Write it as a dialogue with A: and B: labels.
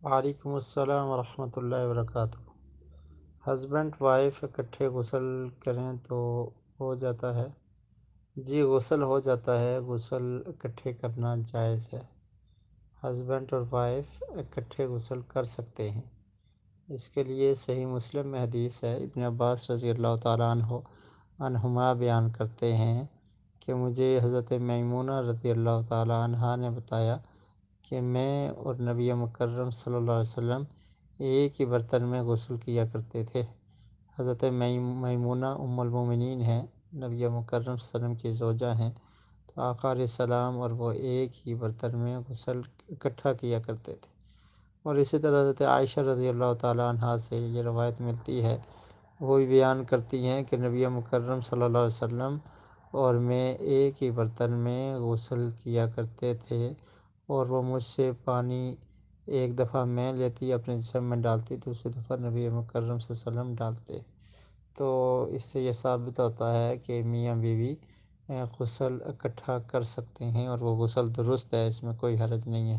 A: وعلیکم السلام ورحمۃ اللہ وبرکاتہ۔ ہسبینڈ وائف اکٹھے غسل کریں تو ہو جاتا ہے؟ جی غسل ہو جاتا ہے، غسل اکٹھے کرنا جائز ہے۔ ہسبینڈ اور وائف اکٹھے غسل کر سکتے ہیں۔ اس کے لیے صحیح مسلم میں حدیث ہے، ابن عباس رضی اللہ تعالیٰ عنہما بیان کرتے ہیں کہ مجھے حضرت میمونہ رضی اللہ تعالیٰ عنہا نے بتایا کہ میں اور نبی مکرم صلی اللہ علیہ وسلم ایک ہی برتن میں غسل کیا کرتے تھے۔ حضرت میمونہ ام المومنین ہیں، نبی مکرم صلی اللہ علیہ وسلم کی زوجہ ہیں، تو آقا علیہ السلام اور وہ ایک ہی برتن میں غسل اکٹھا کیا کرتے تھے۔ اور اسی طرح حضرت عائشہ رضی اللہ تعالیٰ عنہا سے یہ روایت ملتی ہے، وہ بھی بیان کرتی ہیں کہ نبی مکرم صلی اللہ علیہ وسلم اور میں ایک ہی برتن میں غسل کیا کرتے تھے، اور وہ مجھ سے پانی ایک دفعہ میں لیتی، اپنے جسم میں ڈالتی، دوسری دفعہ نبی مکرم صلی اللہ علیہ وسلم ڈالتے۔ تو اس سے یہ ثابت ہوتا ہے کہ میاں بیوی غسل اکٹھا کر سکتے ہیں، اور وہ غسل درست ہے، اس میں کوئی حرج نہیں ہے۔